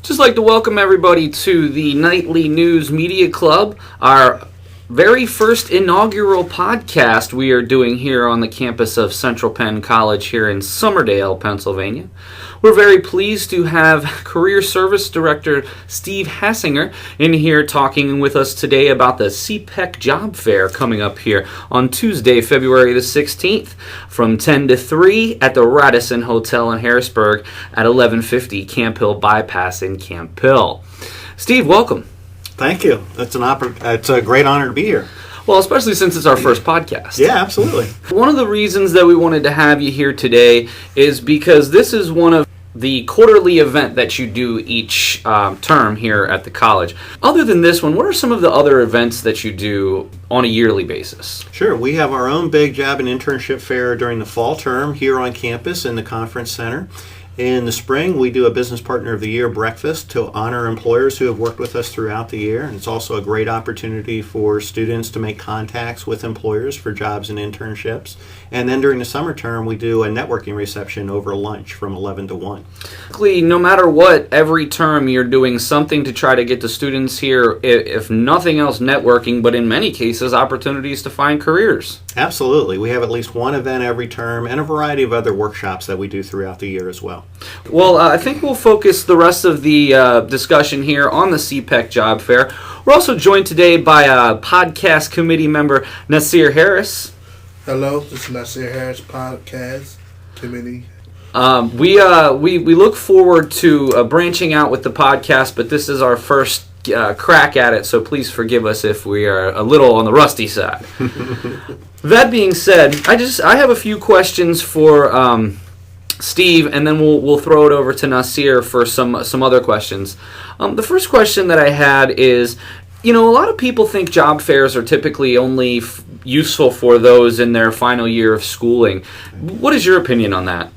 Just like to welcome everybody to the Nightly News Media Club, our very first inaugural podcast we are doing here on the campus of Central Penn College here in Somerdale, Pennsylvania. We're very pleased to have Career Service Director Steve Hassinger in here talking with us today about the CPEC Job Fair coming up here on Tuesday, February the 16th from 10 to 3 at the Radisson Hotel in Harrisburg at 1150 Camp Hill Bypass in Camp Hill. Steve, welcome. Thank you. It's a great honor to be here. Well, especially since it's our first podcast. Yeah, absolutely. One of the reasons that we wanted to have you here today is because this is one of the quarterly event that you do each term here at the college. Other than this one, what are some of the other events that you do on a yearly basis? Sure. We have our own big job and internship fair during the fall term here on campus in the conference center. In the spring, we do a Business Partner of the Year breakfast to honor employers who have worked with us throughout the year. And it's also a great opportunity for students to make contacts with employers for jobs and internships. And then during the summer term, we do a networking reception over lunch from 11 to 1. No matter what, every term you're doing something to try to get the students here, if nothing else, networking, but in many cases, opportunities to find careers. Absolutely. We have at least one event every term and a variety of other workshops that we do throughout the year as well. Well, I think we'll focus the rest of the discussion here on the CPEC Job Fair. We're also joined today by podcast committee member Nasir Harris. Hello, this is Nasir Harris, podcast committee. We look forward to branching out with the podcast, but this is our first crack at it, so please forgive us if we are a little on the rusty side. That being said, I have a few questions for Steve, and then we'll throw it over to Nasir for some other questions. The first question that I had is, a lot of people think job fairs are typically only useful for those in their final year of schooling. What is your opinion on that?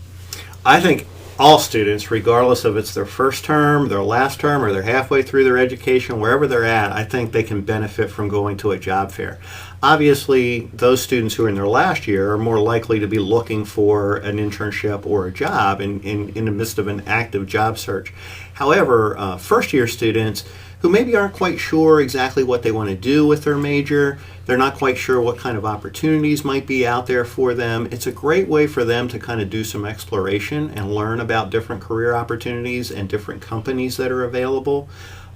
I think all students, regardless of it's their first term, their last term, or they're halfway through their education, wherever they're at, I think they can benefit from going to a job fair. Obviously, those students who are in their last year are more likely to be looking for an internship or a job in the midst of an active job search. However, first-year students who maybe aren't quite sure exactly what they want to do with their major, they're not quite sure what kind of opportunities might be out there for them. It's a great way for them to kind of do some exploration and learn about different career opportunities and different companies that are available.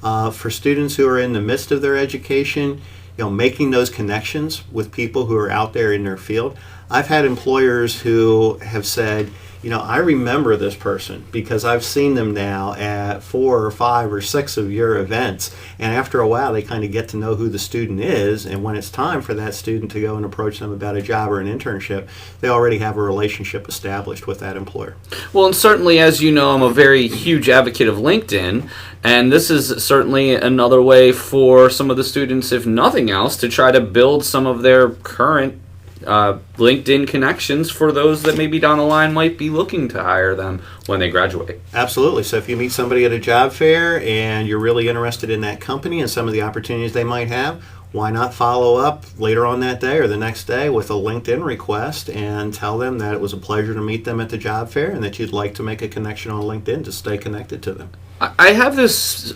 For students who are in the midst of their education, making those connections with people who are out there in their field. I've had employers who have said, I remember this person because I've seen them now at 4 or 5 or 6 of your events. And after a while, they kind of get to know who the student is. And when it's time for that student to go and approach them about a job or an internship, they already have a relationship established with that employer. Well, and certainly, as you know, I'm a very huge advocate of LinkedIn. And this is certainly another way for some of the students, if nothing else, to try to build some of their current LinkedIn connections for those that maybe down the line might be looking to hire them when they graduate. Absolutely. So if you meet somebody at a job fair and you're really interested in that company and some of the opportunities they might have, why not follow up later on that day or the next day with a LinkedIn request and tell them that it was a pleasure to meet them at the job fair and that you'd like to make a connection on LinkedIn to stay connected to them. I have this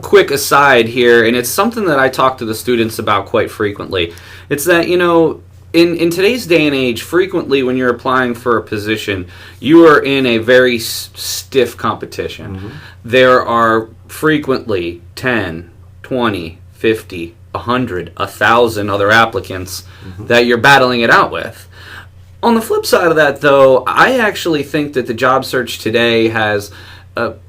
quick aside here, and it's something that I talk to the students about quite frequently. It's that, in today's day and age, frequently when you're applying for a position, you are in a very stiff competition. Mm-hmm. There are frequently 10, 20, 50, 100, 1,000 other applicants that you're battling it out with. On the flip side of that, though, I actually think that the job search today has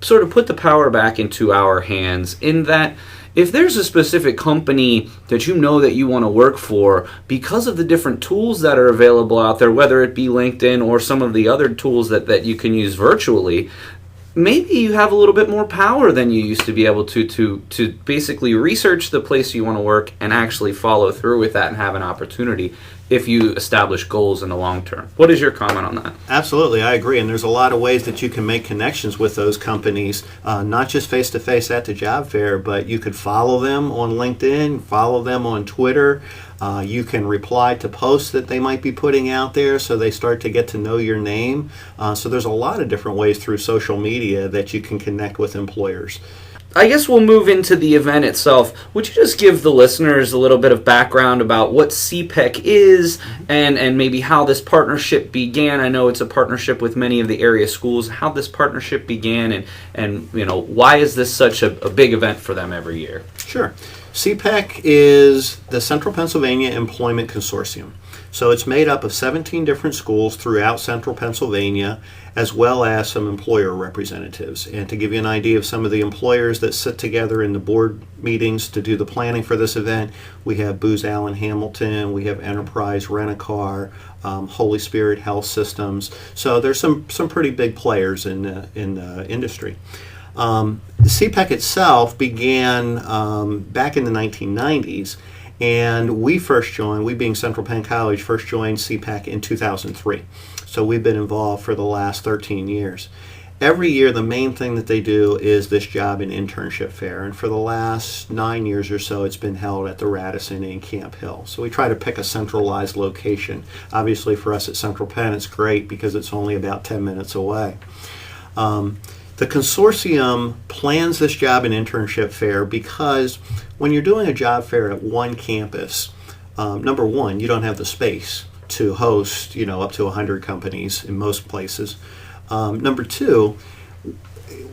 sort of put the power back into our hands in that if there's a specific company that you know that you want to work for, because of the different tools that are available out there, whether it be LinkedIn or some of the other tools that you can use virtually, maybe you have a little bit more power than you used to be able to basically research the place you want to work and actually follow through with that and have an opportunity if you establish goals in the long term. What is your comment on that? Absolutely, I agree. And there's a lot of ways that you can make connections with those companies, not just face-to-face at the job fair, but you could follow them on LinkedIn, follow them on Twitter. You can reply to posts that they might be putting out there so they start to get to know your name. So there's a lot of different ways through social media that you can connect with employers. I guess we'll move into the event itself. Would you just give the listeners a little bit of background about what CPEC is and maybe how this partnership began? I know it's a partnership with many of the area schools. How this partnership began and why is this such a big event for them every year? Sure. CPEC is the Central Pennsylvania Employment Consortium. So it's made up of 17 different schools throughout central Pennsylvania, as well as some employer representatives. And to give you an idea of some of the employers that sit together in the board meetings to do the planning for this event, we have Booz Allen Hamilton, we have Enterprise Rent-A-Car, Holy Spirit Health Systems. So there's some pretty big players in the industry. The CPEC itself began back in the 1990s, and we being Central Penn College, first joined CPEC in 2003. So we've been involved for the last 13 years. Every year, the main thing that they do is this job and internship fair, and for the last 9 years or so, it's been held at the Radisson in Camp Hill. So we try to pick a centralized location. Obviously, for us at Central Penn, it's great because it's only about 10 minutes away. The consortium plans this job and internship fair because when you're doing a job fair at one campus, number one, you don't have the space to host, up to 100 companies in most places. Number two,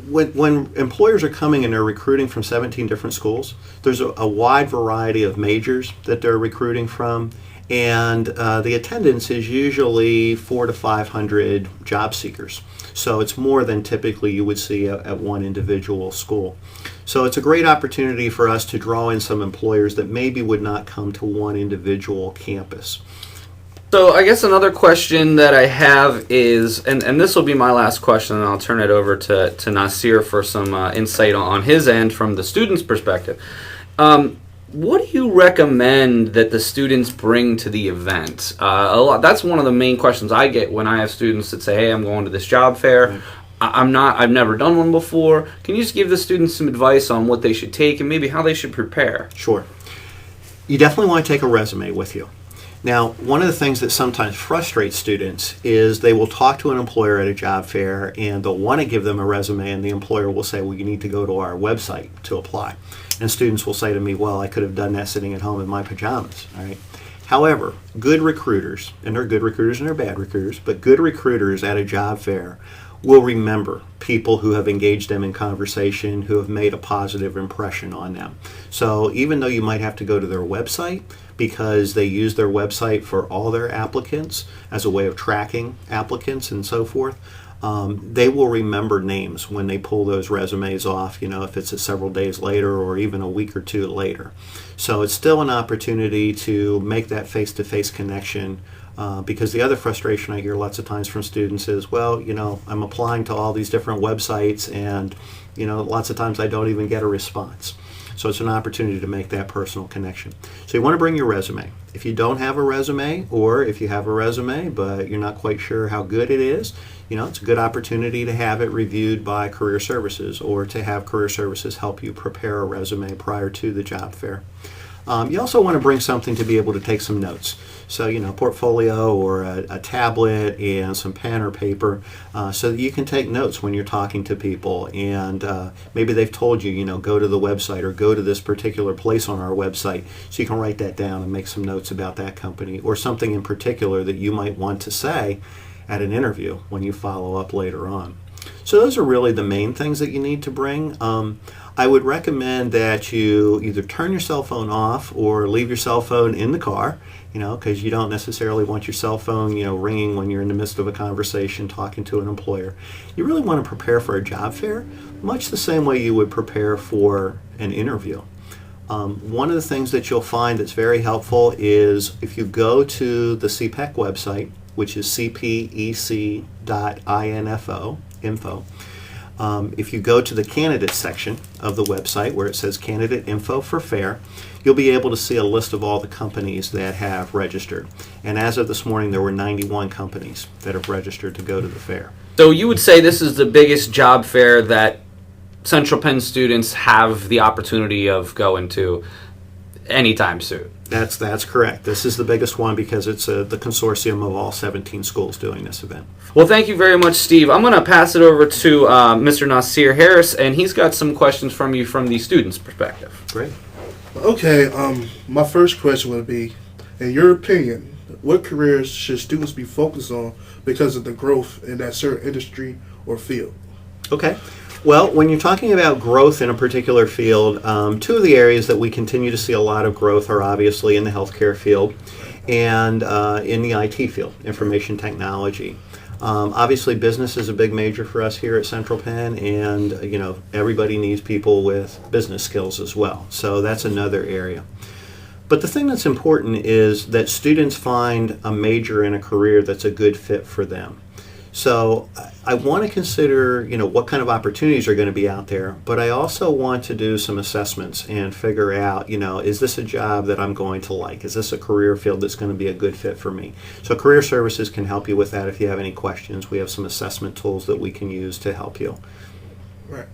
when employers are coming and they're recruiting from 17 different schools, there's a wide variety of majors that they're recruiting from, and the attendance is usually 400 to 500 job seekers. So it's more than typically you would see at one individual school. So it's a great opportunity for us to draw in some employers that maybe would not come to one individual campus. So I guess another question that I have is, and this will be my last question, and I'll turn it over to Nasir for some insight on his end from the student's perspective. What do you recommend that the students bring to the event? That's one of the main questions I get when I have students that say, "Hey, I'm going to this job fair. I've never done one before." Can you just give the students some advice on what they should take and maybe how they should prepare? Sure. You definitely want to take a resume with you. Now, one of the things that sometimes frustrates students is they will talk to an employer at a job fair and they'll want to give them a resume, and the employer will say, "Well, you need to go to our website to apply." And students will say to me, "Well, I could have done that sitting at home in my pajamas." All right. However, good recruiters, and they're good recruiters and they're bad recruiters, but good recruiters at a job fair will remember people who have engaged them in conversation, who have made a positive impression on them. So even though you might have to go to their website, because they use their website for all their applicants as a way of tracking applicants and so forth, they will remember names when they pull those resumes off, if it's several days later or even a week or two later. So it's still an opportunity to make that face-to-face connection, because the other frustration I hear lots of times from students is, "Well, I'm applying to all these different websites and, lots of times I don't even get a response." So it's an opportunity to make that personal connection. So you want to bring your resume. If you don't have a resume, or if you have a resume but you're not quite sure how good it is, it's a good opportunity to have it reviewed by Career Services, or to have Career Services help you prepare a resume prior to the job fair. You also want to bring something to be able to take some notes. So, portfolio or a tablet and some pen or paper, so that you can take notes when you're talking to people. And maybe they've told you, go to the website or go to this particular place on our website. So you can write that down and make some notes about that company, or something in particular that you might want to say at an interview when you follow up later on. So those are really the main things that you need to bring. I would recommend that you either turn your cell phone off or leave your cell phone in the car, because you don't necessarily want your cell phone, ringing when you're in the midst of a conversation talking to an employer. You really want to prepare for a job fair much the same way you would prepare for an interview. One of the things that you'll find that's very helpful is if you go to the CPEC website, which is cpec.info, If you go to the candidates section of the website where it says candidate info for fair, you'll be able to see a list of all the companies that have registered. And as of this morning, there were 91 companies that have registered to go to the fair. So you would say this is the biggest job fair that Central Penn students have the opportunity of going to anytime soon? That's correct. This is the biggest one because it's the consortium of all 17 schools doing this event. Well, thank you very much, Steve. I'm going to pass it over to Mr. Nasir Harris, and he's got some questions from you from the students' perspective. Great. Okay, my first question would be, in your opinion, what careers should students be focused on because of the growth in that certain industry or field? Okay. Well, when you're talking about growth in a particular field, two of the areas that we continue to see a lot of growth are obviously in the healthcare field and in the IT field, information technology. Obviously, business is a big major for us here at Central Penn, and everybody needs people with business skills as well. So that's another area. But the thing that's important is that students find a major in a career that's a good fit for them. So I want to consider, what kind of opportunities are going to be out there, but I also want to do some assessments and figure out, is this a job that I'm going to like? Is this a career field that's going to be a good fit for me? So career services can help you with that if you have any questions. We have some assessment tools that we can use to help you. Right.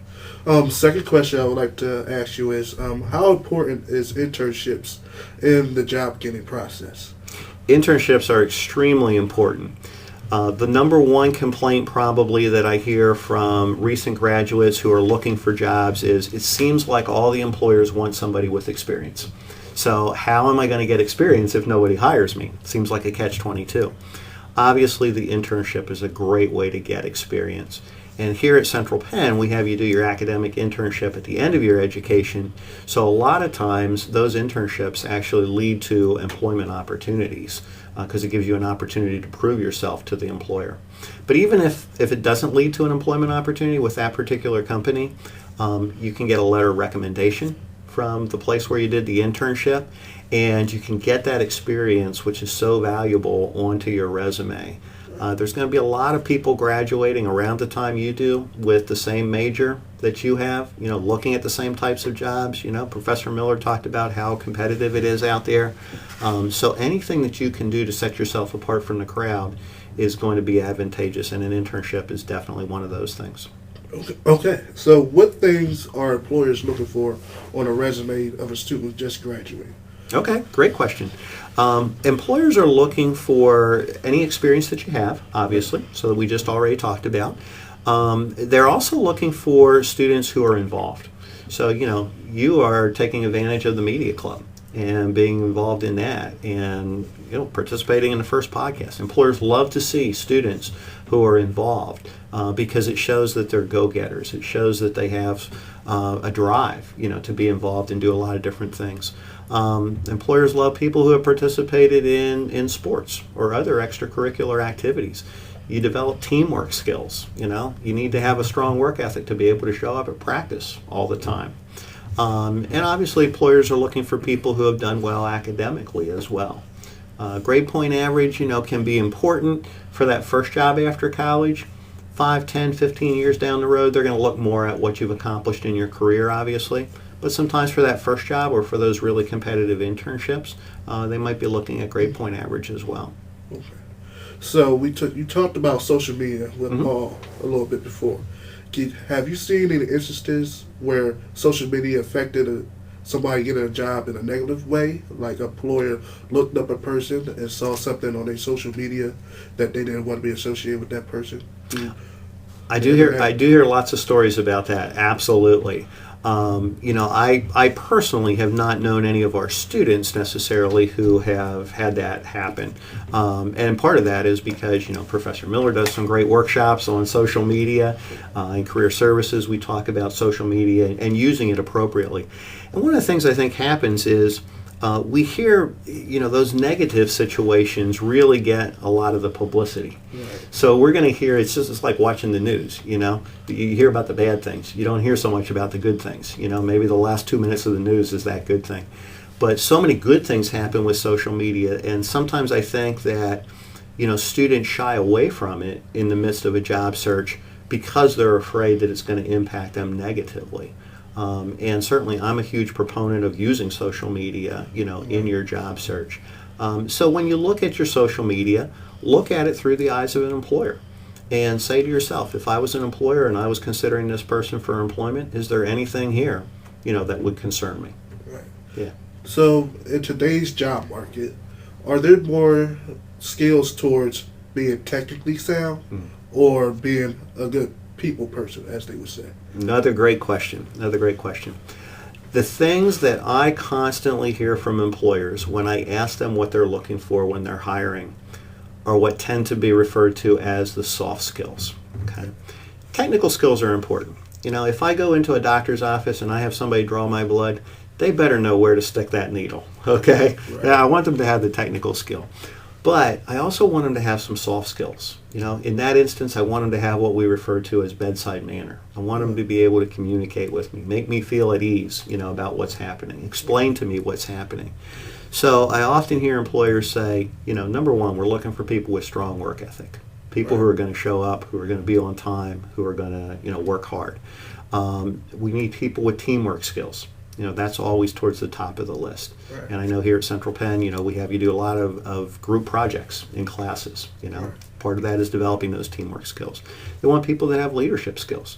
Second question I would like to ask you is, how important is internships in the job getting process? Internships are extremely important. The number one complaint probably that I hear from recent graduates who are looking for jobs is it seems like all the employers want somebody with experience. So how am I going to get experience if nobody hires me? It seems like a catch-22. Obviously, the internship is a great way to get experience. And here at Central Penn, we have you do your academic internship at the end of your education. So a lot of times, those internships actually lead to employment opportunities because it gives you an opportunity to prove yourself to the employer. But even if it doesn't lead to an employment opportunity with that particular company, you can get a letter of recommendation from the place where you did the internship, and you can get that experience, which is so valuable, onto your resume. There's going to be a lot of people graduating around the time you do with the same major that you have, looking at the same types of jobs. Professor Miller talked about how competitive it is out there. So anything that you can do to set yourself apart from the crowd is going to be advantageous, and an internship is definitely one of those things. Okay, so what things are employers looking for on a resume of a student who just graduated? Okay, great question. Employers are looking for any experience that you have, obviously, so that we just already talked about. They're also looking for students who are involved. So, you are taking advantage of the media club and being involved in that and, participating in the first podcast. Employers love to see students who are involved because it shows that they're go-getters. It shows that they have a drive, to be involved and do a lot of different things. Employers love people who have participated in sports or other extracurricular activities. You develop teamwork skills. You need to have a strong work ethic to be able to show up at practice all the time. And obviously, employers are looking for people who have done well academically as well. Grade point average, can be important for that first job after college. 5, 10, 15 years down the road, they're going to look more at what you've accomplished in your career, obviously. But sometimes for that first job or for those really competitive internships, they might be looking at grade point average as well. Okay. So you talked about social media with Paul a little bit before. Have you seen any instances where social media affected somebody getting a job in a negative way? Like an employer looked up a person and saw something on their social media that they didn't want to be associated with that person? I do hear lots of stories about that. Absolutely. I personally have not known any of our students necessarily who have had that happen. And part of that is because, Professor Miller does some great workshops on social media. In career services, we talk about social media and using it appropriately. And one of the things I think happens is we hear, those negative situations really get a lot of the publicity. Right. So we're going to hear, it's like watching the news, You hear about the bad things. You don't hear so much about the good things. Maybe the last 2 minutes of the news is that good thing. But so many good things happen with social media, and sometimes I think that, students shy away from it in the midst of a job search because they're afraid that it's going to impact them negatively. And certainly I'm a huge proponent of using social media, in your job search. So when you look at your social media, look at it through the eyes of an employer and say to yourself, if I was an employer and I was considering this person for employment, is there anything here, that would concern me? Right. Yeah. So in today's job market, are there more skills towards being technically sound or being a good people person, as they would say? Another great question. The things that I constantly hear from employers when I ask them what they're looking for when they're hiring are what tend to be referred to as the soft skills. Okay? Technical skills are important. If I go into a doctor's office and I have somebody draw my blood, they better know where to stick that needle. Okay? Right. Yeah, I want them to have the technical skill. But I also want them to have some soft skills. In that instance, I want them to have what we refer to as bedside manner. I want them to be able to communicate with me, make me feel at ease, about what's happening, explain to me what's happening. So I often hear employers say, number one, we're looking for people with strong work ethic, people who are going to show up, who are going to be on time, who are going to, work hard. We need people with teamwork skills. That's always towards the top of the list. Right. And I know here at Central Penn, we have you do a lot of group projects in classes. Right. Part of that is developing those teamwork skills. They want people that have leadership skills.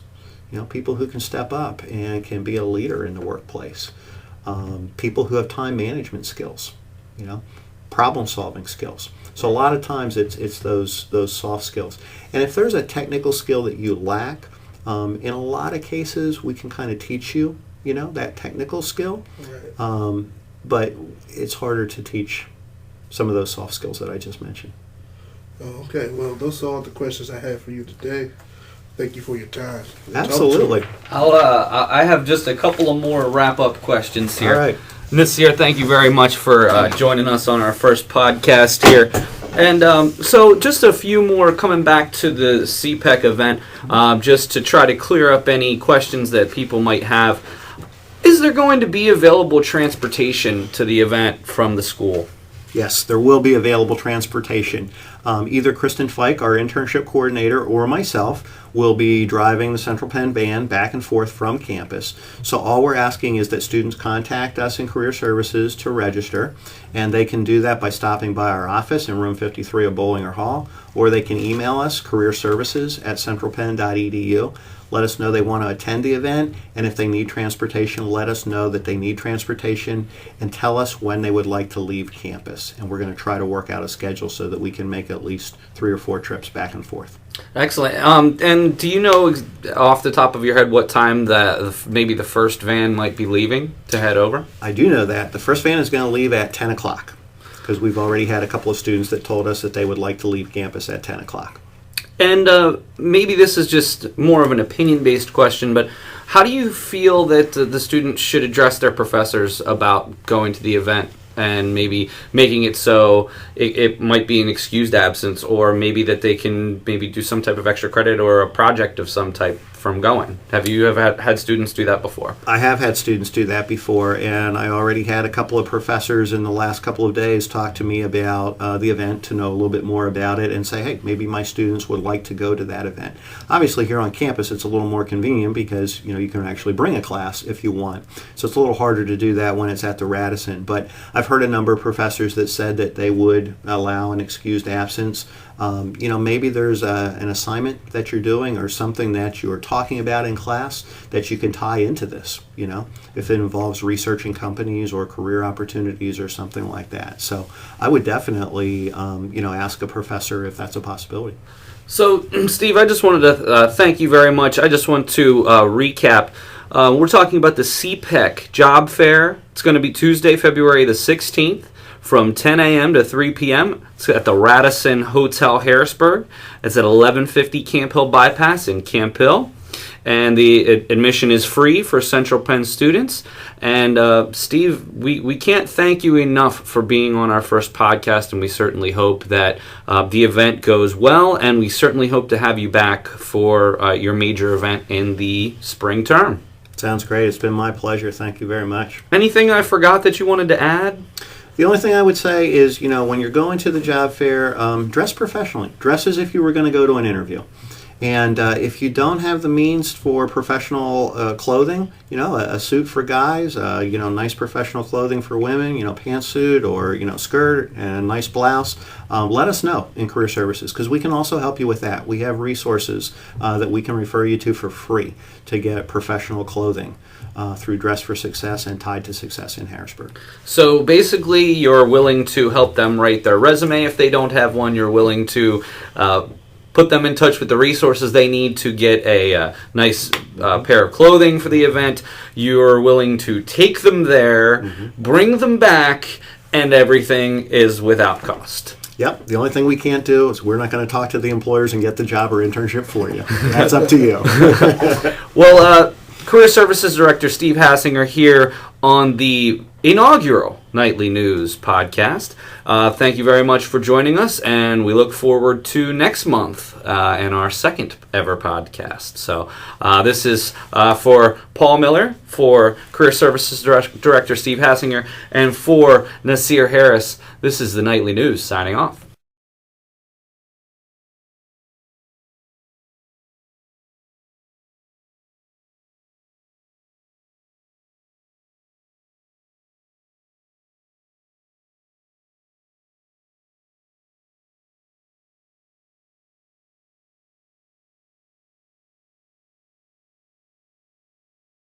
People who can step up and can be a leader in the workplace. People who have time management skills. Problem solving skills. So a lot of times it's those soft skills. And if there's a technical skill that you lack, in a lot of cases we can kind of teach you that technical skill, Right. but it's harder to teach some of those soft skills that I just mentioned. Oh, okay. Well, those are all the questions I have for you today. Thank you for your time. Absolutely. I have just a couple of more wrap-up questions here. All right. Nasir, thank you very much for joining us on our first podcast here. And so just a few more coming back to the CPEC event, just to try to clear up any questions that people might have. Is there going to be available transportation to the event from the school? Yes, there will be available transportation. Either Kristen Fike, our internship coordinator, or myself will be driving the Central Penn van back and forth from campus. So all we're asking is that students contact us in Career Services to register, and they can do that by stopping by our office in room 53 of Bollinger Hall, or they can email us, careerservices@centralpenn.edu. Let us know they want to attend the event, and if they need transportation, let us know that they need transportation, and tell us when they would like to leave campus. And we're going to try to work out a schedule so that we can make at least 3 or 4 trips back and forth. Excellent. And do you know off the top of your head what time maybe the first van might be leaving to head over? I do know that. The first van is going to leave at 10 o'clock because we've already had a couple of students that told us that they would like to leave campus at 10 o'clock. And maybe this is just more of an opinion-based question, but how do you feel that the students should address their professors about going to the event and maybe making it so it might be an excused absence, or maybe that they can maybe do some type of extra credit or a project of some type from going? Have you ever had students do that before? I have had students do that before, and I already had a couple of professors in the last couple of days talk to me about the event to know a little bit more about it and say, hey, maybe my students would like to go to that event. Obviously, here on campus, it's a little more convenient because you can actually bring a class if you want. So it's a little harder to do that when it's at the Radisson. But I've heard a number of professors that said that they would allow an excused absence. Maybe there's an assignment that you're doing or something that you're talking about in class that you can tie into this, if it involves researching companies or career opportunities or something like that. So I would definitely, ask a professor if that's a possibility. So, Steve, I just wanted to thank you very much. I just want to recap. We're talking about the CPEC Job Fair. It's going to be Tuesday, February the 16th. From 10 a.m. to 3 p.m. It's at the Radisson Hotel Harrisburg. It's at 1150 Camp Hill Bypass in Camp Hill. And the admission is free for Central Penn students. And Steve, we can't thank you enough for being on our first podcast, and we certainly hope that the event goes well, and we certainly hope to have you back for your major event in the spring term. Sounds great. It's been my pleasure. Thank you very much. Anything I forgot that you wanted to add? The only thing I would say is, when you're going to the job fair, dress professionally. Dress as if you were going to go to an interview. And if you don't have the means for professional clothing, a suit for guys, nice professional clothing for women, pantsuit or, skirt and a nice blouse, let us know in Career Services, because we can also help you with that. We have resources that we can refer you to for free to get professional clothing through Dress for Success and Tied to Success in Harrisburg. So basically, you're willing to help them write their resume if they don't have one. You're willing to put them in touch with the resources they need to get a nice pair of clothing for the event. You're willing to take them there, bring them back, and everything is without cost. Yep. The only thing we can't do is we're not going to talk to the employers and get the job or internship for you. That's up to you. Well, Career Services Director Steve Hassinger here on the inaugural Nightly News podcast. Thank you very much for joining us, and we look forward to next month and our second ever podcast. So this is for Paul Miller, for Career Services Director Steve Hassinger, and for Nasir Harris. This is the Nightly News signing off.